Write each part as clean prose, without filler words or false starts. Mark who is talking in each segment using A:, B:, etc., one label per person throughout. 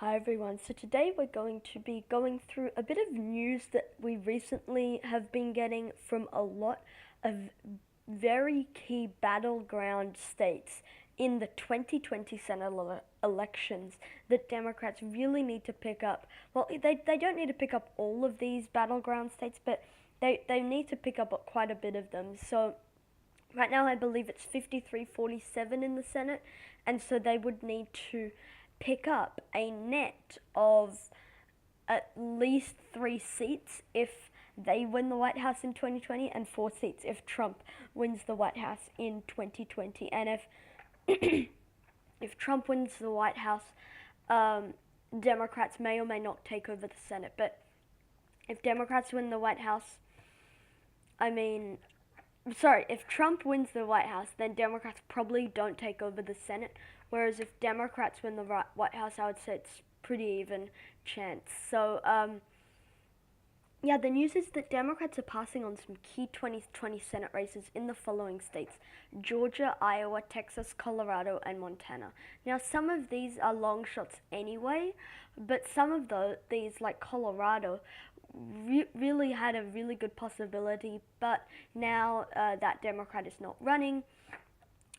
A: Hi everyone, so today we're going to be going through a bit of news that we recently have been getting from a lot of very key battleground states in the 2020 Senate elections that Democrats really need to pick up. Well, they don't need to pick up all of these battleground states, but they need to pick up quite a bit of them. So right now I believe it's 53-47 in the Senate, and so they would need to pick up a net of at least 3 seats if they win the White House in 2020 and 4 seats if Trump wins the White House in 2020. And if Trump wins the White House, Democrats may or may not take over the Senate. But if Democrats win the White House, if Trump wins the White House, then Democrats probably don't take over the Senate. Whereas if Democrats win the White House, I would say it's pretty even chance. So, the news is that Democrats are passing on some key 2020 Senate races in the following states: Georgia, Iowa, Texas, Colorado, and Montana. Now, some of these are long shots anyway, but some of these, like Colorado, really had a really good possibility, but now that Democrat is not running,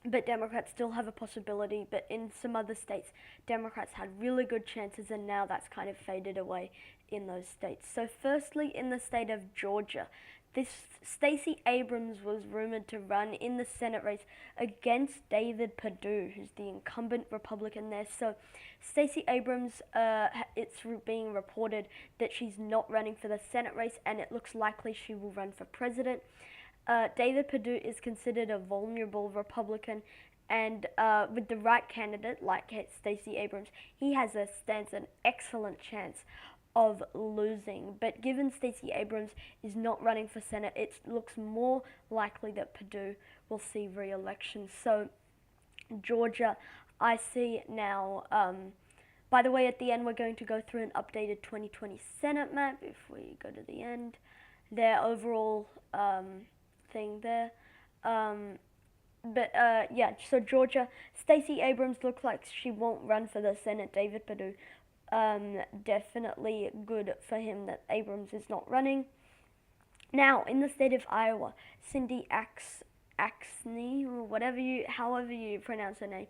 A: but Democrats still have a possibility. But in some other states, Democrats had really good chances, and now that's kind of faded away in those states. So firstly, in the state of Georgia, this Stacey Abrams was rumored to run in the Senate race against David Perdue, who's the incumbent Republican there. So Stacey Abrams, it's being reported that she's not running for the Senate race, and it looks likely she will run for president. David Perdue is considered a vulnerable Republican, and with the right candidate like Stacey Abrams, he stands an excellent chance of losing. But given Stacey Abrams is not running for Senate, it looks more likely that Perdue will see re-election. So Georgia, I see now. By the way, at the end, we're going to go through an updated 2020 Senate map. If we go to the end, their overall thing there. So Georgia, Stacey Abrams looks like she won't run for the Senate. David Perdue, definitely good for him that Abrams is not running. Now, in the state of Iowa, Cindy Axne, or however you pronounce her name,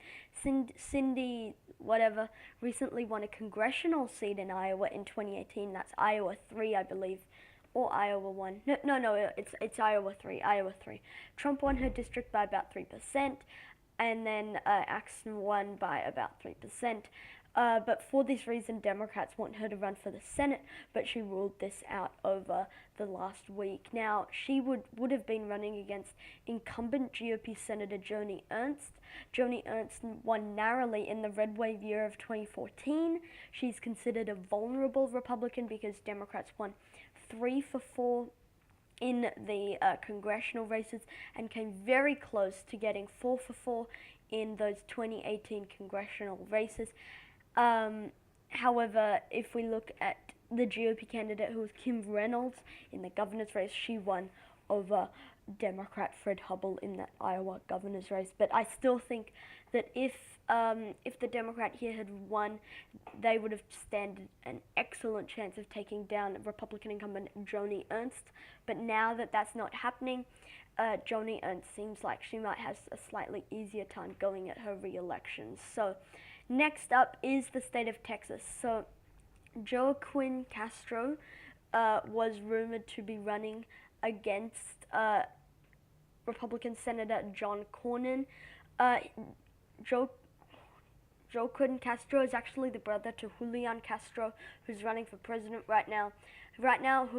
A: Cindy whatever, recently won a congressional seat in Iowa in 2018. That's Iowa 3, I believe. Or Iowa 1. No, it's Iowa 3. Iowa 3. Trump won her district by about 3%, and then Axne won by about 3%. But for this reason, Democrats want her to run for the Senate, but she ruled this out over the last week. Now, she would have been running against incumbent GOP Senator Joni Ernst. Joni Ernst won narrowly in the red wave year of 2014. She's considered a vulnerable Republican because Democrats won 3 for 4 in the congressional races and came very close to getting 4 for 4 in those 2018 congressional races. However, if we look at the GOP candidate, who was Kim Reynolds, in the governor's race, she won over Democrat Fred Hubbell in that Iowa governor's race. But I still think that if the Democrat here had won, they would have stand an excellent chance of taking down Republican incumbent Joni Ernst. But now that that's not happening, Joni Ernst seems like she might have a slightly easier time going at her re-election. So next up is the state of Texas. So Joaquin Castro was rumored to be running against Republican Senator John Cornyn. Joaquin Castro is actually the brother to Julian Castro, who's running for president right now. Right now,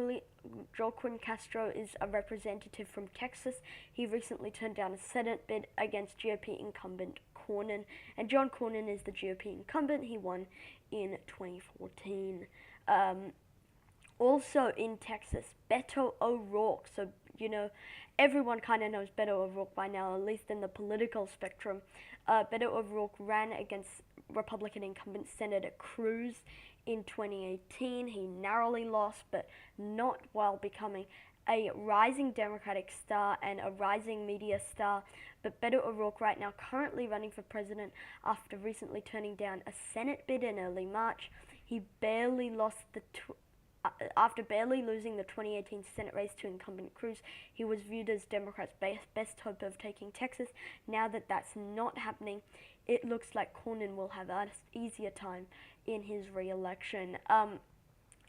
A: Joaquin Castro is a representative from Texas. He recently turned down a Senate bid against GOP incumbent Cornyn, and John Cornyn is the GOP incumbent. He won in 2014. Also in Texas, Beto O'Rourke. So, everyone kind of knows Beto O'Rourke by now, at least in the political spectrum. Beto O'Rourke ran against Republican incumbent Senator Cruz in 2018. He narrowly lost, but not while becoming a rising Democratic star and a rising media star, but Beto O'Rourke right now currently running for president after recently turning down a Senate bid in early March. He barely lost after barely losing the 2018 Senate race to incumbent Cruz. He was viewed as Democrats' best hope of taking Texas. Now that that's not happening, it looks like Cornyn will have an easier time in his re-election.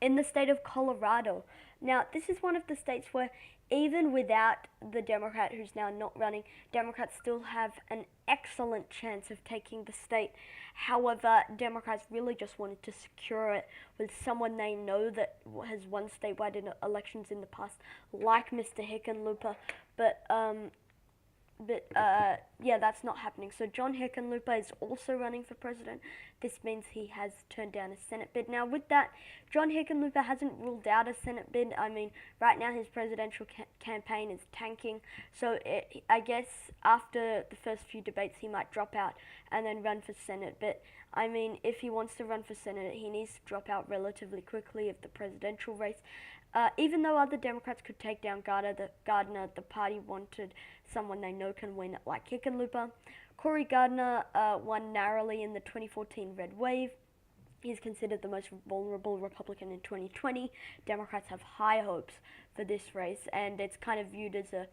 A: In the state of Colorado. Now, this is one of the states where even without the Democrat who's now not running, Democrats still have an excellent chance of taking the state. However, Democrats really just wanted to secure it with someone they know that has won statewide elections in the past, like Mr. Hickenlooper. But yeah, that's not happening. So John Hickenlooper is also running for president. This means he has turned down a Senate bid. Now, with that, John Hickenlooper hasn't ruled out a Senate bid. I mean, right now his presidential campaign is tanking. So I guess after the first few debates, he might drop out and then run for Senate. But I mean, if he wants to run for Senate, he needs to drop out relatively quickly of the presidential race. Even though other Democrats could take down Gardner, the party wanted someone they know can win, like Hickenlooper. Cory Gardner won narrowly in the 2014 red wave. He's considered the most vulnerable Republican in 2020. Democrats have high hopes for this race, and it's kind of viewed as a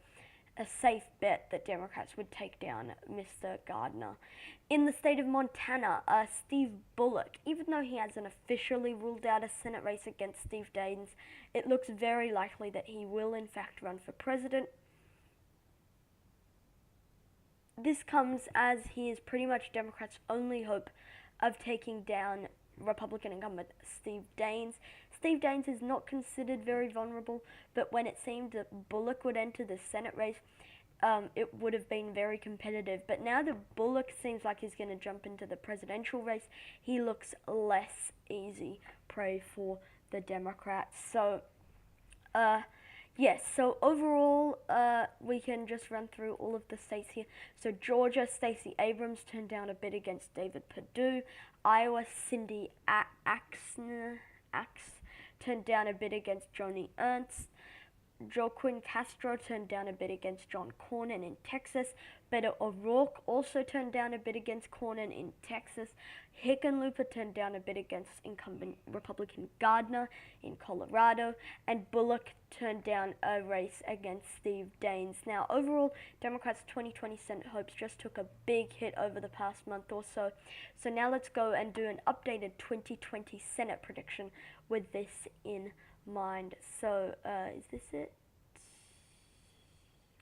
A: safe bet that Democrats would take down Mr. Gardner. In the state of Montana, Steve Bullock, even though he hasn't officially ruled out a Senate race against Steve Daines, it looks very likely that he will in fact run for president. This comes as he is pretty much Democrats' only hope of taking down Republican incumbent Steve Daines. Steve Daines is not considered very vulnerable, but when it seemed that Bullock would enter the Senate race, it would have been very competitive. But now that Bullock seems like he's going to jump into the presidential race, he looks less easy prey for the Democrats. So, yes, so overall, we can just run through all of the states here. So Georgia, Stacey Abrams turned down a bid against David Perdue. Iowa, Cindy Axe turned down a bid against Joni Ernst. Joaquin Castro turned down a bid against John Cornyn in Texas. Beto O'Rourke also turned down a bid against Cornyn in Texas. Hickenlooper turned down a bid against incumbent Republican Gardner in Colorado. And Bullock turned down a race against Steve Daines. Now, overall, Democrats' 2020 Senate hopes just took a big hit over the past month or so. So now let's go and do an updated 2020 Senate prediction with this in mind. So, is this it?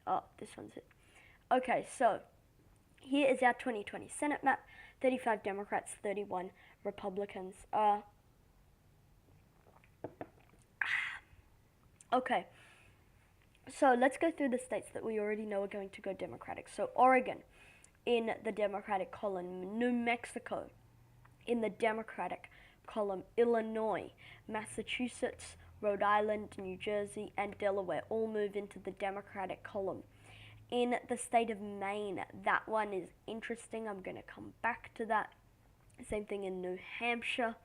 A: Oh, this one's it. Okay, so here is our 2020 Senate map. 35 Democrats, 31 Republicans. Okay, so let's go through the states that we already know are going to go Democratic. So Oregon in the Democratic column, New Mexico in the Democratic column, Illinois, Massachusetts, Rhode Island, New Jersey, and Delaware all move into the Democratic column. In the state of Maine, that one is interesting. I'm going to come back to that. Same thing in New Hampshire.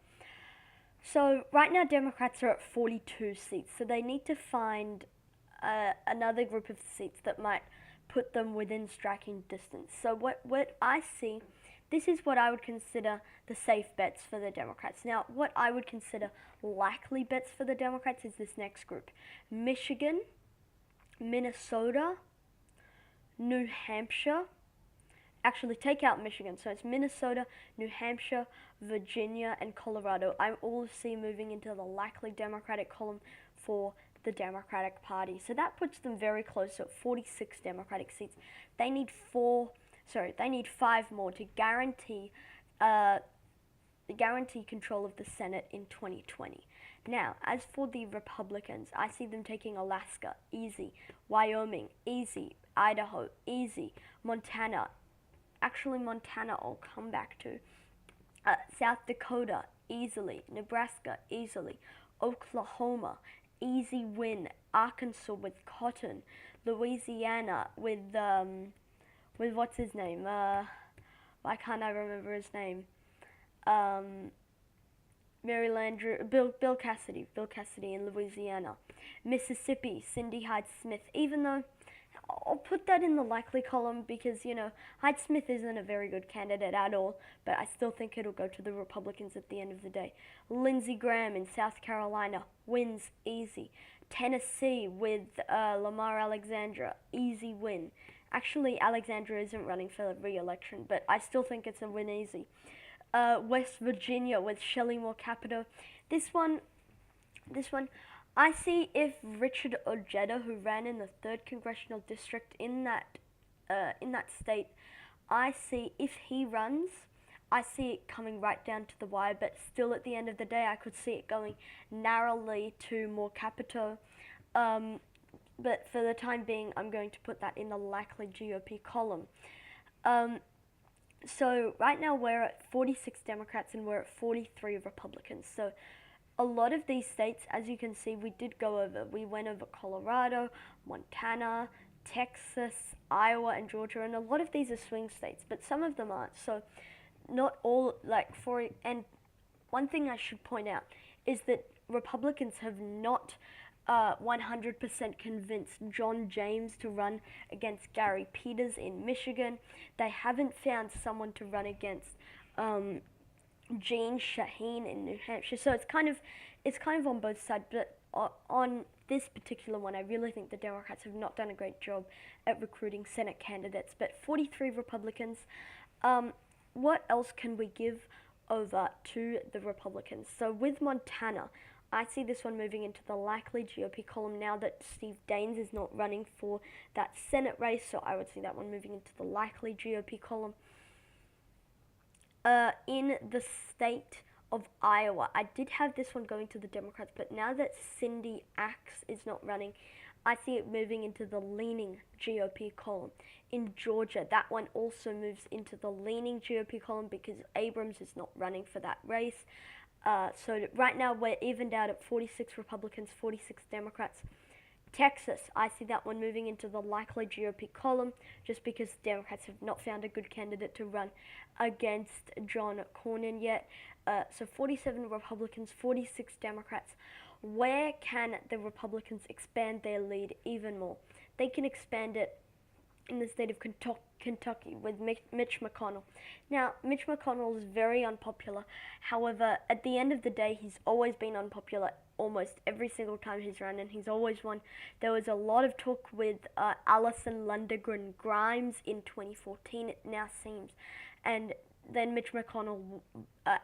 A: So right now, Democrats are at 42 seats. So they need to find another group of seats that might put them within striking distance. So what I see, this is what I would consider the safe bets for the Democrats. Now, what I would consider likely bets for the Democrats is this next group. Michigan, Minnesota, New Hampshire. Actually, take out Michigan. So it's Minnesota, New Hampshire, Virginia, and Colorado. I all see moving into the likely Democratic column for the Democratic Party. So that puts them very close at 46 Democratic seats. They need five more to guarantee control of the Senate in 2020. Now, as for the Republicans, I see them taking Alaska, easy. Wyoming, easy. Idaho, easy. Montana, I'll come back to. South Dakota, easily. Nebraska, easily. Oklahoma, easy win. Arkansas with Cotton. Louisiana with what's his name? Why can't I remember his name? Maryland, Bill Cassidy in Louisiana. Mississippi, Cindy Hyde-Smith, even though I'll put that in the likely column because, Hyde-Smith isn't a very good candidate at all, but I still think it'll go to the Republicans at the end of the day. Lindsey Graham in South Carolina wins easy. Tennessee with Lamar Alexandra, easy win. Actually, Alexandra isn't running for re-election, but I still think it's a win easy. West Virginia with Shelley Moore Capito. This one, I see if Richard Ojeda, who ran in the 3rd Congressional District in that state, I see if he runs, I see it coming right down to the wire, but still at the end of the day, I could see it going narrowly to Moore Capito. But for the time being, I'm going to put that in the likely GOP column. So right now we're at 46 Democrats and we're at 43 Republicans. So a lot of these states, as you can see, we did go over. We went over Colorado, Montana, Texas, Iowa, and Georgia, and a lot of these are swing states, but some of them aren't. So not all, and one thing I should point out is that Republicans have not 100% convinced John James to run against Gary Peters in Michigan. They haven't found someone to run against Jean Shaheen in New Hampshire. So it's kind of on both sides. But on this particular one, I really think the Democrats have not done a great job at recruiting Senate candidates. But 43 Republicans. What else can we give over to the Republicans? So with Montana, I see this one moving into the likely GOP column now that Steve Daines is not running for that Senate race, so I would see that one moving into the likely GOP column. In the state of Iowa, I did have this one going to the Democrats, but now that Cindy Axe is not running, I see it moving into the leaning GOP column. In Georgia, that one also moves into the leaning GOP column because Abrams is not running for that race. So right now we're evened out at 46 Republicans, 46 Democrats. Texas, I see that one moving into the likely GOP column just because Democrats have not found a good candidate to run against John Cornyn yet. So 47 Republicans, 46 Democrats. Where can the Republicans expand their lead even more? They can expand it in the state of Kentucky with Mitch McConnell. Now, Mitch McConnell is very unpopular. However, at the end of the day, he's always been unpopular almost every single time he's run, and he's always won. There was a lot of talk with Alison Lundgren Grimes in 2014, it now seems. And then Mitch McConnell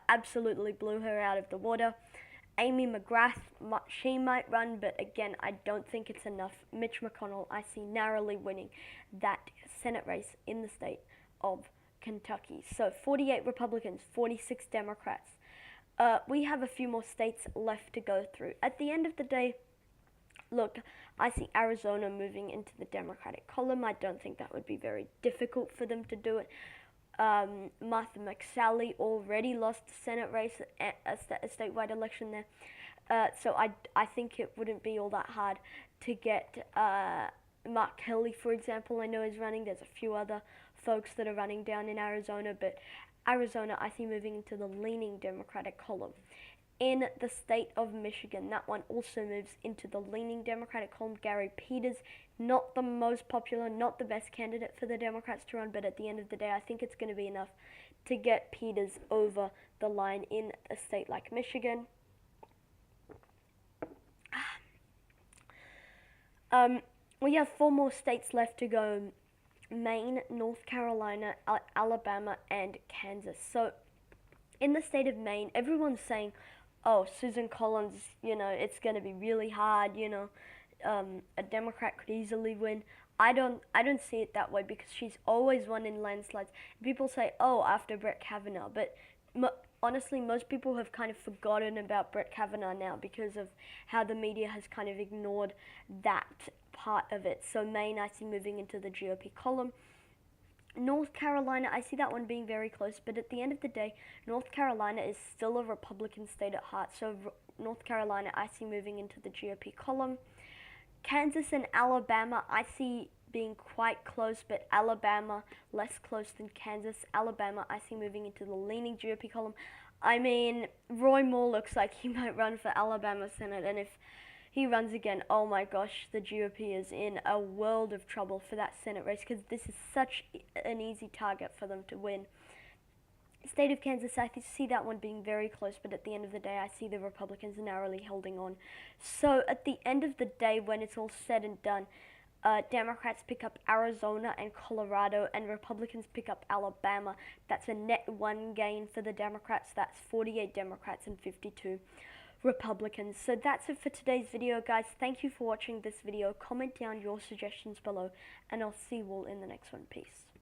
A: absolutely blew her out of the water. Amy McGrath, she might run, but again, I don't think it's enough. Mitch McConnell, I see narrowly winning that Senate race in the state of Kentucky. So 48 Republicans, 46 Democrats. We have a few more states left to go through. At the end of the day, look, I see Arizona moving into the Democratic column. I don't think that would be very difficult for them to do it. Martha McSally already lost the Senate race, a statewide election there. So I think it wouldn't be all that hard to get Mark Kelly, for example, I know is running. There's a few other folks that are running down in Arizona, but Arizona I see moving into the leaning Democratic column. In the state of Michigan, that one also moves into the leaning Democratic column. Gary Peters, not the most popular, not the best candidate for the Democrats to run, but at the end of the day, I think it's going to be enough to get Peters over the line in a state like Michigan. We have 4 more states left to go: Maine, North Carolina, Alabama, and Kansas. So in the state of Maine, everyone's saying, oh, Susan Collins, it's going to be really hard, a Democrat could easily win. I don't see it that way because she's always won in landslides. People say, oh, after Brett Kavanaugh, but honestly, most people have kind of forgotten about Brett Kavanaugh now because of how the media has kind of ignored that part of it. So Maine, I see moving into the GOP column. North Carolina, I see that one being very close, but at the end of the day, North Carolina is still a Republican state at heart, so North Carolina, I see moving into the GOP column. Kansas and Alabama, I see being quite close, but Alabama less close than Kansas. Alabama, I see moving into the leaning GOP column. I mean, Roy Moore looks like he might run for Alabama Senate, and if he runs again, oh my gosh, the GOP is in a world of trouble for that Senate race, because this is such an easy target for them to win. State of Kansas, I see that one being very close, but at the end of the day, I see the Republicans narrowly holding on. So at the end of the day, when it's all said and done, Democrats pick up Arizona and Colorado, and Republicans pick up Alabama. That's a net 1 gain for the Democrats. That's 48 Democrats and 52 Republicans. So that's it for today's video, guys. Thank you for watching this video. Comment down your suggestions below, and I'll see you all in the next one. Peace.